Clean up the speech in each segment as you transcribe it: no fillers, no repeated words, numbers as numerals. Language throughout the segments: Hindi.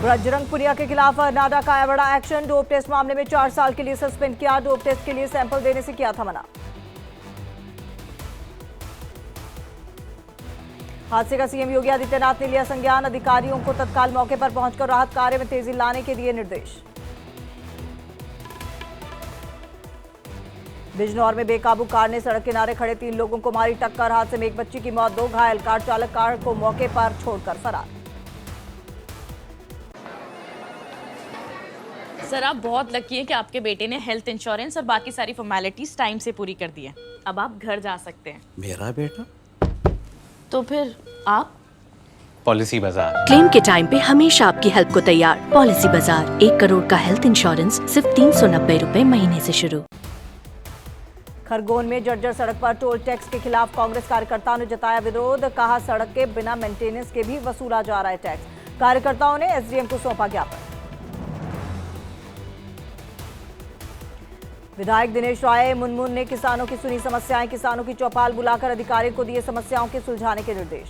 बजरंग पुनिया के खिलाफ नाडा का आया बड़ा एक्शन। डोप टेस्ट मामले में 4 साल के लिए सस्पेंड किया। डोप टेस्ट के लिए सैंपल देने से किया था मना। हादसे का सीएम योगी आदित्यनाथ ने लिया संज्ञान। अधिकारियों को तत्काल मौके पर पहुंचकर राहत कार्य में तेजी लाने के दिए निर्देश। बिजनौर में बेकाबू कार ने सड़क किनारे खड़े 3 लोगों को मारी टक्कर। हादसे में एक बच्ची की मौत, 2 घायल। कार चालक कार को मौके पर छोड़कर फरार। सर, आप बहुत लकी हैं कि आपके बेटे ने हेल्थ इंश्योरेंस और बाकी सारी फॉर्मेलिटीज टाइम से पूरी कर दी है। अब आप घर जा सकते हैं। मेरा बेटा? तो फिर आप? पॉलिसी बाजार। क्लेम के टाइम पे हमेशा आपकी हेल्प को तैयार। पॉलिसी बाजार, 1 करोड़ का हेल्थ इंश्योरेंस सिर्फ 390 रुपए महीने से शुरू। खरगोन में जर्जर सड़क पर टोल टैक्स के खिलाफ कांग्रेस कार्यकर्ताओं ने जताया विरोध। कहा सड़क के बिना मेंटेनेंस के भी वसूला जा रहा है टैक्स। कार्यकर्ताओं ने एसडीएम को सौंपा ज्ञापन। विधायक दिनेश राय मुनमुन ने किसानों की सुनी समस्याएं। किसानों की चौपाल बुलाकर अधिकारियों को दिए समस्याओं के सुलझाने के निर्देश।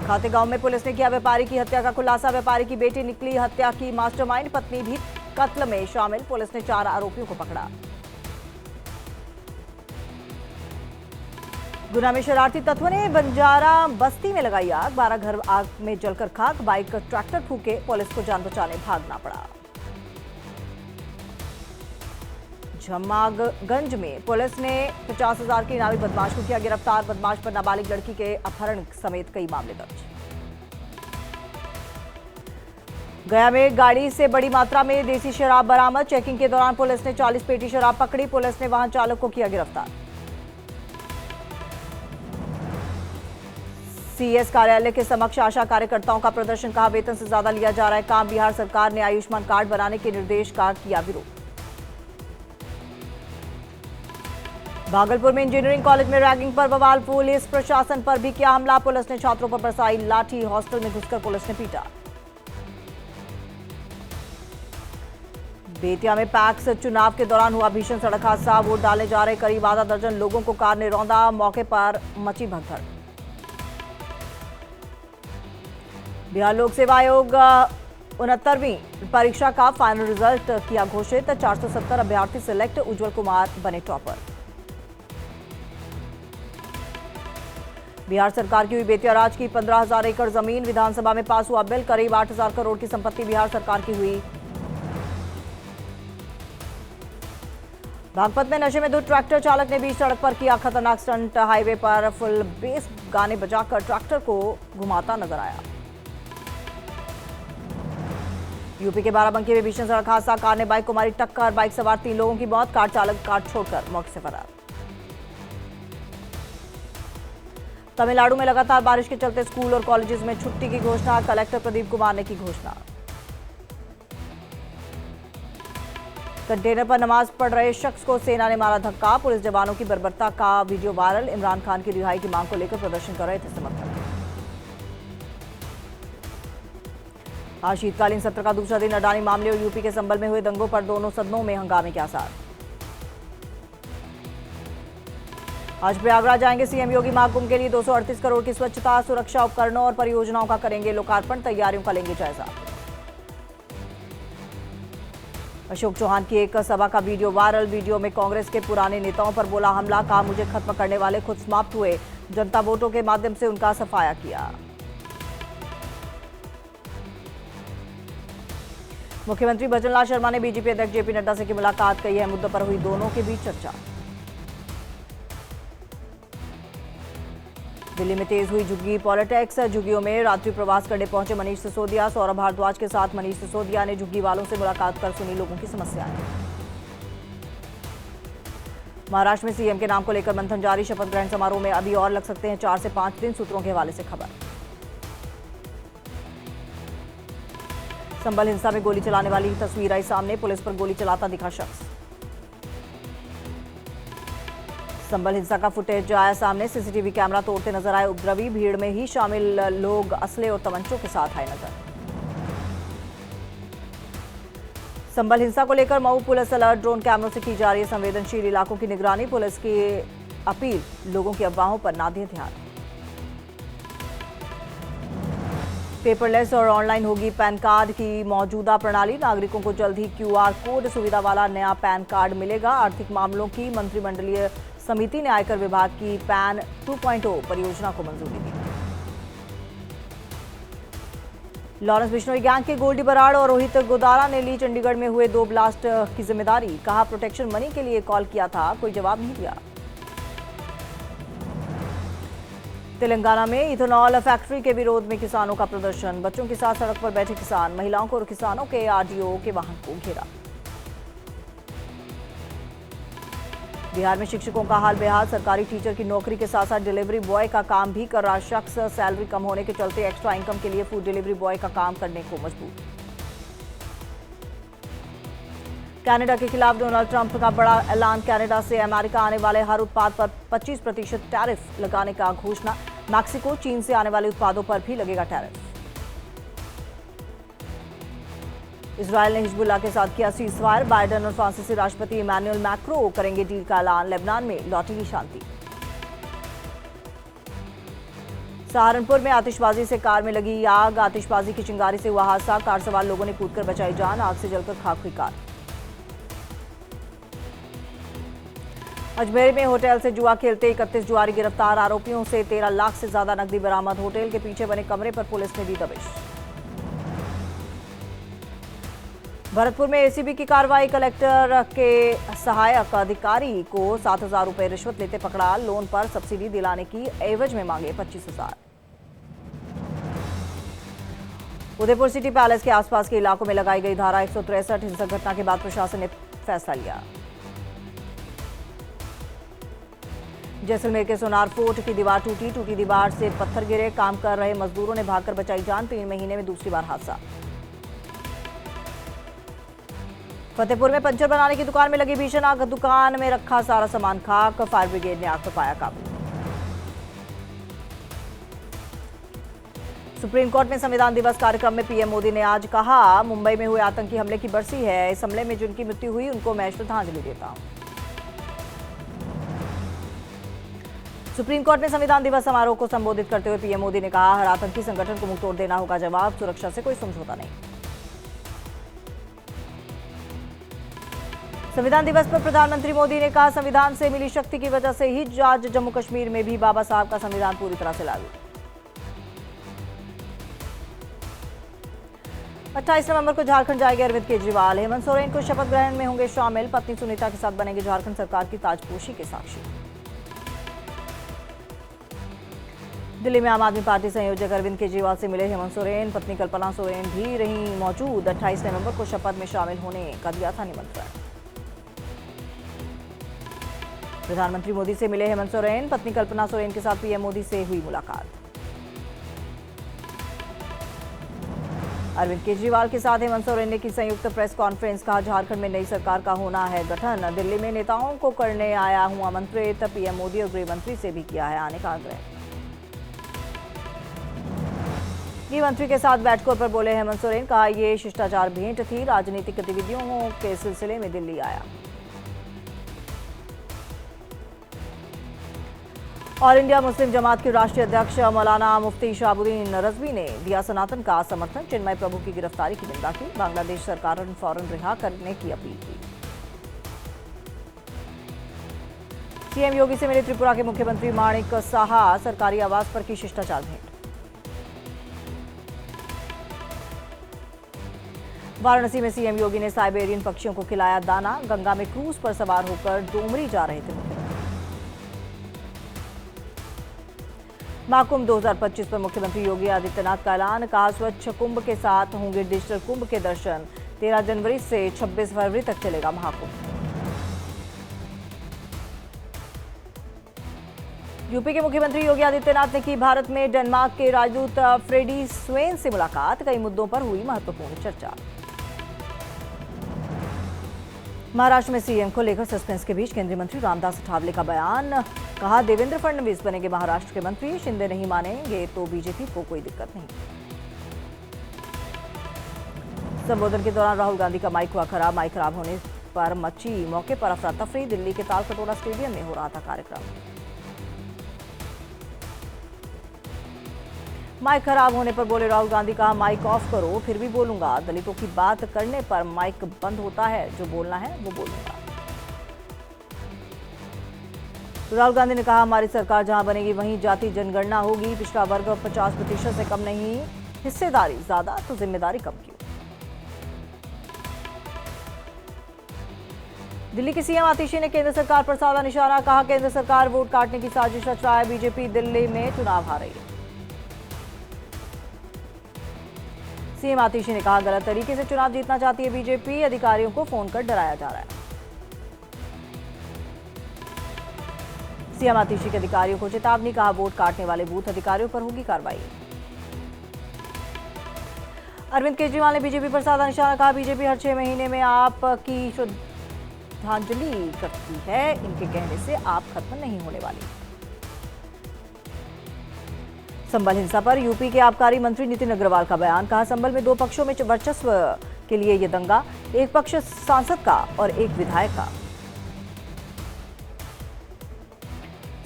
खातेगांव में पुलिस ने किया व्यापारी की हत्या का खुलासा। व्यापारी की बेटी निकली हत्या की मास्टरमाइंड, पत्नी भी कत्ल में शामिल। पुलिस ने 4 आरोपियों को पकड़ा। गुना में शरारती तत्वों ने बंजारा बस्ती में लगाई आग। 12 घर आग में जलकर खाक। बाइक ट्रैक्टर फूके। पुलिस को जान बचाने भागना पड़ा। झम्मागंज में पुलिस ने 50,000 की इनामी बदमाश को किया गिरफ्तार। बदमाश पर नाबालिग लड़की के अपहरण समेत कई मामले दर्ज। गया में गाड़ी से बड़ी मात्रा में देसी शराब बरामद। चेकिंग के दौरान पुलिस ने 40 पेटी शराब पकड़ी। पुलिस ने वाहन चालक को किया गिरफ्तार। सीएस कार्यालय के समक्ष आशा कार्यकर्ताओं का प्रदर्शन। कहा वेतन से ज्यादा लिया जा रहा है काम। बिहार सरकार ने आयुष्मान कार्ड बनाने के निर्देश का किया विरोध। भागलपुर में इंजीनियरिंग कॉलेज में रैगिंग पर बवाल। पुलिस प्रशासन पर भी किया हमला। पुलिस ने छात्रों पर बरसाई लाठी। हॉस्टल में घुसकर पुलिस ने पीटा। बेतिया में पैक्स चुनाव के दौरान हुआ भीषण सड़क हादसा। वोट डालने जा रहे करीब आधा दर्जन लोगों को कार ने रौंदा। मौके पर मची भगदड़। बिहार लोक सेवा आयोग 69वीं परीक्षा का फाइनल रिजल्ट किया घोषित। 470 अभ्यर्थी सिलेक्ट। उज्जवल कुमार बने टॉपर। बिहार सरकार की हुई बेतिया राज की 15,000 एकड़ जमीन। विधानसभा में पास हुआ बिल। करीब 8,000 करोड़ की संपत्ति बिहार सरकार की हुई। बागपत में नशे में धुत ट्रैक्टर चालक ने बीच सड़क पर किया खतरनाक स्टंट। हाईवे पर फुल बेस गाने बजाकर ट्रैक्टर को घुमाता नजर आया। यूपी के बाराबंकी में भीषण सड़क हादसा। कार ने बाइक को मारी टक्कर। बाइक सवार 3 लोगों की मौत। कार चालक कार छोड़कर मौके से फरार। तमिलनाडु में लगातार बारिश के चलते स्कूल और कॉलेजेस में छुट्टी की घोषणा। कलेक्टर प्रदीप कुमार ने की घोषणा। कंटेनर पर नमाज पढ़ रहे शख्स को सेना ने मारा धक्का। पुलिस जवानों की बर्बरता का वीडियो वायरल। इमरान खान की रिहाई की मांग को लेकर प्रदर्शन कर रहे थे समर्थक। आज शीतकालीन सत्र का दूसरा दिन। अडानी मामले और यूपी के संभल में हुए दंगों पर दोनों सदनों में हंगामे के आसार। आज प्रयागराज जाएंगे सीएम योगी। महाकुंभ के लिए 238 करोड़ की स्वच्छता सुरक्षा उपकरणों और परियोजनाओं का करेंगे लोकार्पण। तैयारियों का लेंगे जायजा। अशोक चौहान की एक सभा का वीडियो वायरल। वीडियो में कांग्रेस के पुराने नेताओं पर बोला हमला। कहा मुझे खत्म करने वाले खुद समाप्त हुए। जनता वोटों के माध्यम से उनका सफाया किया। मुख्यमंत्री भजनलाल शर्मा ने बीजेपी अध्यक्ष जेपी नड्डा से की मुलाकात। कई अहम मुद्दों पर हुई दोनों के बीच चर्चा। दिल्ली में तेज हुई झुग्गी पॉलिटिक्स। झुग्गियों में रात्रि प्रवास करने पहुंचे मनीष सिसोदिया। सौरभ भारद्वाज के साथ मनीष सिसोदिया ने झुग्गी वालों से मुलाकात कर सुनी लोगों की समस्याएं। महाराष्ट्र में सीएम के नाम को लेकर मंथन जारी। शपथ ग्रहण समारोह में अभी और लग सकते हैं 4 से 5 दिन। सूत्रों के हवाले से खबर। संभल हिंसा में गोली चलाने वाली तस्वीर आई सामने। पुलिस पर गोली चलाता दिखा शख्स। संभल हिंसा का फुटेज आया सामने। सीसीटीवी कैमरा तोड़ते नजर आए उपद्रवी। भीड़ में ही शामिल लोग असले और तमंचों के साथ आए नजर। संभल हिंसा को लेकर मऊ पुलिस अलर्ट। ड्रोन कैमरों से की जा रही है संवेदनशील इलाकों की निगरानी। पुलिस की अपील लोगों की अफवाहों पर ना दें ध्यान। पेपरलेस और ऑनलाइन होगी पैन कार्ड की मौजूदा प्रणाली। नागरिकों को जल्द ही QR कोड सुविधा वाला नया पैन कार्ड मिलेगा। आर्थिक मामलों की मंत्रिमंडलीय समिति ने आयकर विभाग की पैन 2.0 परियोजना को मंजूरी दी। लॉरेंस बिश्नोई गैंग के गोल्डी बराड़ और रोहित गोदारा ने ली चंडीगढ़ में हुए 2 ब्लास्ट की जिम्मेदारी। कहा प्रोटेक्शन मनी के लिए कॉल किया था, कोई जवाब नहीं दिया। तेलंगाना में इथेनॉल फैक्ट्री के विरोध में किसानों का प्रदर्शन। बच्चों के साथ सड़क पर बैठे किसान, महिलाओं को और किसानों के RDO के वाहन को घेरा। बिहार में शिक्षकों का हाल बेहाल। सरकारी टीचर की नौकरी के साथ साथ डिलीवरी बॉय का काम भी कर रहा शख्स सैलरी कम होने के चलते एक्स्ट्रा इनकम के लिए फूड डिलीवरी बॉय का काम करने को मजबूर। कनाडा के खिलाफ डोनाल्ड ट्रंप का बड़ा ऐलान। कनाडा से अमेरिका आने वाले हर उत्पाद पर 25% टैरिफ लगाने का घोषणा। मैक्सिको, चीन से आने वाले उत्पादों पर भी लगेगा टैरिफ। इजरायल ने हिजबुल्लाह के साथ किया सीजफायर। बाइडेन और फ्रांसीसी राष्ट्रपति इमैनुअल मैक्रो करेंगे डील का ऐलान। लेबनान में लौटेगी शांति। सहारनपुर में आतिशबाजी से कार में लगी आग। आतिशबाजी की चिंगारी से हुआ हादसा। कार सवार लोगों ने कूदकर बचाई जान। आग से जलकर खाक हुई कार। अजमेर में होटल से जुआ खेलते 31 जुआरी गिरफ्तार। आरोपियों से 13 लाख से ज्यादा नकदी बरामद। होटल के पीछे बने कमरे पर पुलिस ने दी दबिश। भरतपुर में ACB की कार्रवाई। कलेक्टर के सहायक अधिकारी को 7,000 रुपए रिश्वत लेते पकड़ा। लोन पर सब्सिडी दिलाने की एवज में मांगे 25,000। उदयपुर सिटी पैलेस के आसपास के इलाकों में लगाई गई धारा 163। हिंसक घटना के बाद प्रशासन ने फैसला लिया। जैसलमेर के सोनार फोर्ट की दीवार टूटी दीवार से पत्थर गिरे। काम कर रहे मजदूरों ने भागकर बचाई जान। 3 महीने में दूसरी बार हादसा। फतेहपुर में पंचर बनाने की दुकान में लगी भीषण आग। दुकान में रखा सारा सामान खाक। फायर ब्रिगेड ने आग पर पाया काबू। सुप्रीम कोर्ट में संविधान दिवस कार्यक्रम में PM मोदी ने आज कहा, मुंबई में हुए आतंकी हमले की बरसी है। इस हमले में जिनकी मृत्यु हुई उनको मैं श्रद्धांजलि देता हूं। सुप्रीम कोर्ट में संविधान दिवस समारोह को संबोधित करते हुए PM मोदी ने कहा, हर आतंकी संगठन को मुंहतोड़ देना होगा जवाब। सुरक्षा से कोई समझौता नहीं। संविधान दिवस पर प्रधानमंत्री मोदी ने कहा, संविधान से मिली शक्ति की वजह से ही आज जम्मू कश्मीर में भी बाबा साहब का संविधान पूरी तरह से लागू। 28 नवंबर को झारखंड जाएंगे अरविंद केजरीवाल। हेमंत सोरेन को शपथ ग्रहण में होंगे शामिल। पत्नी सुनीता के साथ बनेंगे झारखंड सरकार की ताजपोशी के साक्षी। दिल्ली में आम आदमी पार्टी संयोजक अरविंद केजरीवाल से मिले हेमंत सोरेन। पत्नी कल्पना सोरेन भी रही मौजूद। 28 नवंबर को शपथ में शामिल होने का दिया था निमंत्रण। प्रधानमंत्री मोदी से मिले हेमंत सोरेन। पत्नी कल्पना सोरेन के साथ PM मोदी से हुई मुलाकात। अरविंद केजरीवाल के साथ हेमंत सोरेन ने की संयुक्त प्रेस कॉन्फ्रेंस। कहा, झारखंड में नई सरकार का होना है गठन। दिल्ली में नेताओं को करने आया हूं आमंत्रित। PM मोदी और गृह मंत्री से भी किया है आने का आग्रह। गृह मंत्री के साथ बैठकों पर बोले हेमंत सोरेन। कहा, ये शिष्टाचार भेंट थी। राजनीतिक गतिविधियों के सिलसिले में दिल्ली आया। ऑल इंडिया मुस्लिम जमात के राष्ट्रीय अध्यक्ष मौलाना मुफ्ती शहाबुद्दीन रजवी ने दिया सनातन का समर्थन। चिन्मय प्रभु की गिरफ्तारी की निंदा की। बांग्लादेश सरकार फौरन रिहा करने की अपील की। CM योगी से मिले त्रिपुरा के मुख्यमंत्री माणिक साहा। सरकारी आवास पर की शिष्टाचार भेंट। वाराणसी में CM योगी ने साइबेरियन पक्षियों को खिलाया दाना। गंगा में क्रूज पर सवार होकर डोमरी जा रहे थे मुख्यमंत्री। महाकुंभ 2025 पर मुख्यमंत्री योगी आदित्यनाथ का ऐलान। कहा, स्वच्छ कुंभ के साथ होंगे डिजिटल कुंभ के दर्शन। 13 जनवरी से 26 फरवरी तक चलेगा महाकुंभ। यूपी के मुख्यमंत्री योगी आदित्यनाथ ने की भारत में डेनमार्क के राजदूत फ्रेडी स्वेन से मुलाकात। कई मुद्दों पर हुई महत्वपूर्ण चर्चा। महाराष्ट्र में CM को लेकर सस्पेंस के बीच केंद्रीय मंत्री रामदास अठावले का बयान। कहा, देवेंद्र फडणवीस बनेंगे महाराष्ट्र के मंत्री। शिंदे नहीं मानेंगे तो बीजेपी को कोई दिक्कत नहीं। संबोधन के दौरान राहुल गांधी का माइक हुआ खराब। माइक खराब होने पर मची मौके पर अफरा तफरी। दिल्ली के तालकटोरा स्टेडियम में हो रहा था कार्यक्रम। माइक खराब होने पर बोले राहुल गांधी, कहा माइक ऑफ करो फिर भी बोलूंगा। दलितों की बात करने पर माइक बंद होता है, जो बोलना है वो बोलूंगा। राहुल गांधी ने कहा, हमारी सरकार जहां बनेगी वहीं जाति जनगणना होगी। पिछड़ा वर्ग 50% से कम नहीं, हिस्सेदारी ज्यादा तो जिम्मेदारी कम क्यों। दिल्ली की सीएम आतिशी ने केंद्र सरकार पर साधा निशाना, कहा केंद्र सरकार वोट काटने की साजिश रच रहा है। बीजेपी दिल्ली में चुनाव हार रही है। सीएम आतिशी ने कहा, गलत तरीके से चुनाव जीतना चाहती है बीजेपी, अधिकारियों को फोन कर डराया जा रहा है। सीएम आतिशी के अधिकारियों को चेतावनी, कहा वोट काटने वाले बूथ अधिकारियों पर होगी कार्रवाई। अरविंद केजरीवाल ने बीजेपी पर साधा निशाना, कहा बीजेपी हर 6 महीने में आपकी श्रद्धांजलि करती है, इनके कहने से आप खत्म नहीं होने वाली। संबल हिंसा पर यूपी के आबकारी मंत्री नितिन अग्रवाल का बयान, कहा संबल में 2 पक्षों में वर्चस्व के लिए ये दंगा, एक पक्ष सांसद का और एक विधायक का।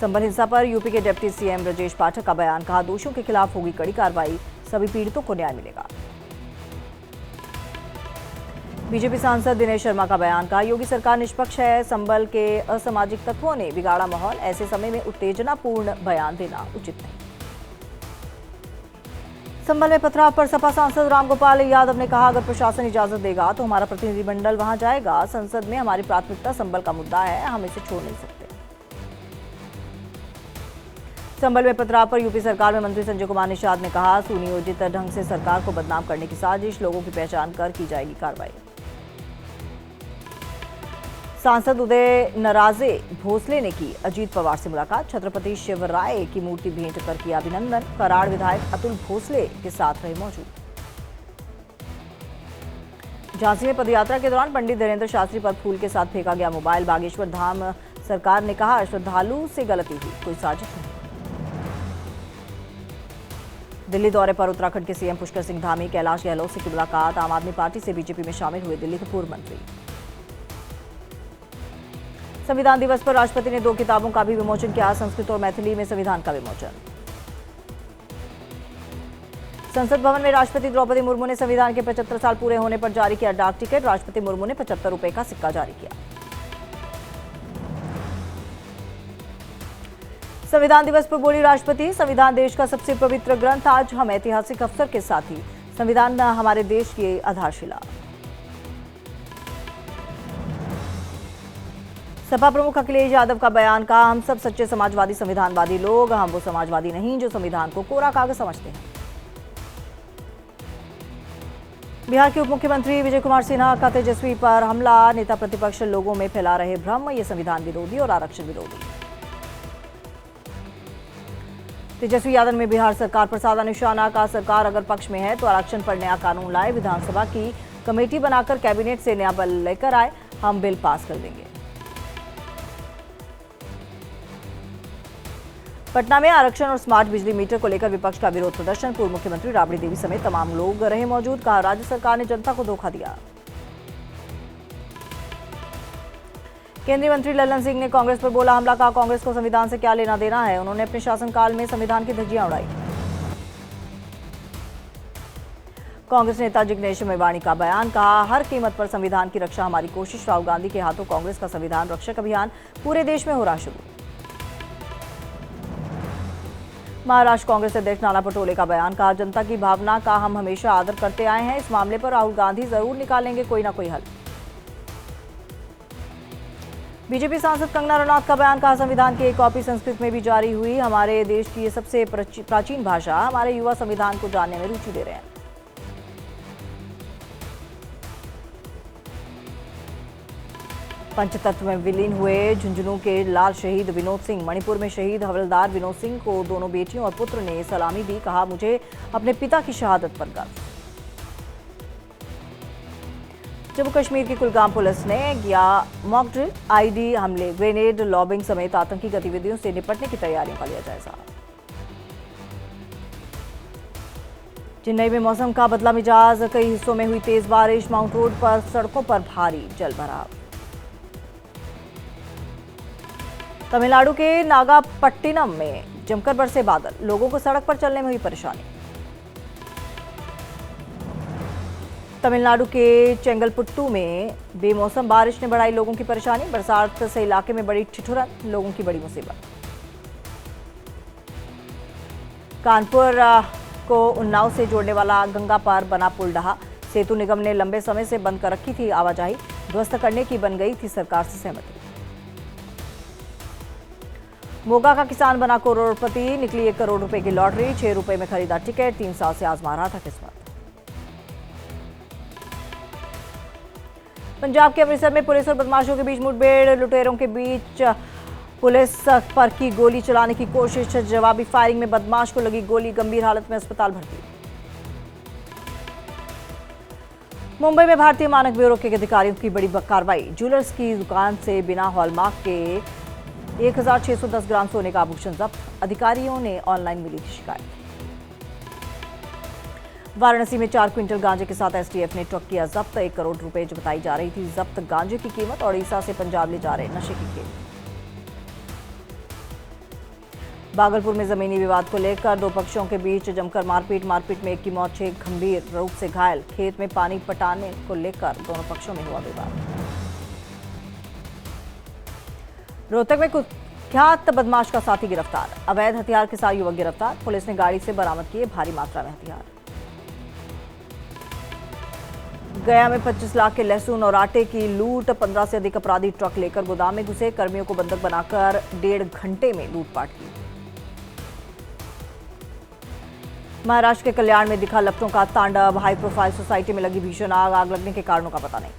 संबल हिंसा पर यूपी के डिप्टी सीएम ब्रजेश पाठक का बयान, कहा दोषियों के खिलाफ होगी कड़ी कार्रवाई, सभी पीड़ितों को न्याय मिलेगा। बीजेपी सांसद दिनेश शर्मा का बयान, कहा योगी सरकार निष्पक्ष है, संबल के असामाजिक तत्वों ने बिगाड़ा माहौल, ऐसे समय में उत्तेजनापूर्ण बयान देना उचित नहीं। संबल में पथराव पर सपा सांसद रामगोपाल यादव ने कहा, अगर प्रशासन इजाजत देगा तो हमारा प्रतिनिधिमंडल वहां जाएगा। संसद में हमारी प्राथमिकता संबल का मुद्दा है, हम इसे छोड़ नहीं सकते। संबल में पथराव पर यूपी सरकार में मंत्री संजय कुमार निषाद ने कहा, सुनियोजित ढंग से सरकार को बदनाम करने की साजिश, लोगों की पहचान कर की जाएगी कार्रवाई। सांसद उदय नराजे भोसले ने की अजीत पवार से मुलाकात, छत्रपति शिवराय की मूर्ति भेंट कर किया अभिनंदन। कराड़ विधायक अतुल भोसले के साथ रहे मौजूद। झांसी में पदयात्रा के दौरान पंडित धीरेन्द्र शास्त्री पर फूल के साथ फेंका गया मोबाइल। बागेश्वर धाम सरकार ने कहा, श्रद्धालु से गलती हुई, कोई साजिश नहीं। दिल्ली दौरे पर उत्तराखंड के सीएम पुष्कर सिंह धामी, कैलाश गहलोत से की मुलाकात। आम आदमी पार्टी से बीजेपी में शामिल हुए दिल्ली के पूर्व मंत्री। संविधान दिवस पर राष्ट्रपति ने 2 किताबों का भी विमोचन किया, संस्कृत और मैथिली में संविधान का विमोचन। संसद भवन में राष्ट्रपति द्रौपदी मुर्मू ने संविधान के 75 साल पूरे होने पर जारी किया डाक टिकट। राष्ट्रपति मुर्मू ने 75 रुपए का सिक्का जारी किया। संविधान दिवस पर बोली राष्ट्रपति, संविधान देश का सबसे पवित्र ग्रंथ, आज हम ऐतिहासिक अवसर के साथ ही संविधान हमारे देश की आधारशिला। सपा प्रमुख अखिलेश यादव का बयान, कहा हम सब सच्चे समाजवादी संविधानवादी लोग, हम वो समाजवादी नहीं जो संविधान को कोरा कागज समझते हैं। बिहार के उप मुख्यमंत्री विजय कुमार सिन्हा का तेजस्वी पर हमला, नेता प्रतिपक्ष लोगों में फैला रहे भ्रम, ये संविधान विरोधी और आरक्षण विरोधी। तेजस्वी यादव में बिहार सरकार पर साधा निशाना, का सरकार अगर पक्ष में है तो आरक्षण पर नया कानून लाए, विधानसभा की कमेटी बनाकर कैबिनेट से नया बिल लेकर आए, हम बिल पास कर देंगे। पटना में आरक्षण और स्मार्ट बिजली मीटर को लेकर विपक्ष का विरोध प्रदर्शन, पूर्व मुख्यमंत्री राबड़ी देवी समेत तमाम लोग रहे मौजूद, कहा राज्य सरकार ने जनता को धोखा दिया। केंद्रीय मंत्री लल्लन सिंह ने कांग्रेस पर बोला हमला, कहा कांग्रेस को संविधान से क्या लेना देना है, उन्होंने अपने शासनकाल में संविधान की धज्जियां उड़ाई। कांग्रेस नेता जिग्नेश मेवाणी का बयान, कहा हर कीमत पर संविधान की रक्षा हमारी कोशिश, राहुल गांधी के हाथों कांग्रेस का संविधान रक्षक अभियान पूरे देश में हो रहा शुरू। महाराष्ट्र कांग्रेस अध्यक्ष नाना पटोले का बयान, कहा जनता की भावना का हम हमेशा आदर करते आए हैं, इस मामले पर राहुल गांधी जरूर निकालेंगे कोई ना कोई हल। बीजेपी सांसद कंगना रनौत का बयान, कहा संविधान की एक कॉपी संस्कृत में भी जारी हुई, हमारे देश की ये सबसे प्राचीन भाषा, हमारे युवा संविधान को जानने में रुचि ले रहे हैं। पंचतत्व में विलीन हुए झुंझुनू के लाल शहीद विनोद सिंह, मणिपुर में शहीद हवलदार विनोद सिंह को दोनों बेटियों और पुत्र ने सलामी दी, कहा मुझे अपने पिता की शहादत पर गर्व। जम्मू कश्मीर की कुलगाम पुलिस ने किया मॉक ड्रिल, आईडी हमले, ग्रेनेड लॉबिंग समेत आतंकी गतिविधियों से निपटने की तैयारियों का लिया जायजा। चेन्नई में मौसम का बदला मिजाज, कई हिस्सों में हुई तेज बारिश, माउंट रोड पर सड़कों पर भारी जलभराव। तमिलनाडु के नागापट्टिनम में जमकर बरसे बादल, लोगों को सड़क पर चलने में हुई परेशानी। तमिलनाडु के चेंगलपुट्टू में बेमौसम बारिश ने बढ़ाई लोगों की परेशानी। बरसात से इलाके में बड़ी ठिठुरन, लोगों की बड़ी मुसीबत। कानपुर को उन्नाव से जोड़ने वाला गंगा पार बना पुल ढहा। सेतु निगम ने लंबे समय से बंद कर रखी थी आवाजाही, ध्वस्त करने की बन गई थी सरकार से सहमति। मोगा का किसान बना करोड़पति, निकली 1 करोड़ रुपए की लॉटरी। 6 रुपए में खरीदा टिकट, 3 साल से आजमा रहा था किस्मत। पंजाब के अमृतसर में पुलिस और बदमाशों के बीच मुठभेड़, लुटेरों के बीच पुलिस पर की गोली चलाने की कोशिश, जवाबी फायरिंग में बदमाश को लगी गोली, गंभीर हालत में अस्पताल भर्ती। मुंबई में भारतीय मानक ब्यूरो के अधिकारियों की बड़ी कार्रवाई। ज्वेलर्स की दुकान से बिना हॉलमार्क के 1610 ग्राम सोने का आभूषण जब्त, अधिकारियों ने ऑनलाइन मिली थी शिकायत। वाराणसी में 4 क्विंटल गांजे के साथ एसटीएफ ने ट्रक किया जब्त। 1 करोड़ रुपए जो बताई जा रही थी जब्त गांजे की कीमत। ओडिशा से पंजाब ले जा रहे नशे की खेप। भागलपुर में जमीनी विवाद को लेकर 2 पक्षों के बीच जमकर मारपीट में एक की मौत, 6 गंभीर रूप से घायल। खेत में पानी पटाने को लेकर दोनों पक्षों में हुआ विवाद। रोहतक में कुख्यात बदमाश का साथी गिरफ्तार, अवैध हथियार के साथ युवक गिरफ्तार। पुलिस ने गाड़ी से बरामद किए भारी मात्रा में हथियार। गया में 25 लाख के लहसुन और आटे की लूट, 15 से अधिक अपराधी ट्रक लेकर गोदाम में घुसे, कर्मियों को बंधक बनाकर 1.5 घंटे में लूटपाट की। महाराष्ट्र के कल्याण में दिखा लपटों का तांडव, हाई प्रोफाइल सोसाइटी में लगी भीषण आग लगने के कारणों का पता नहीं।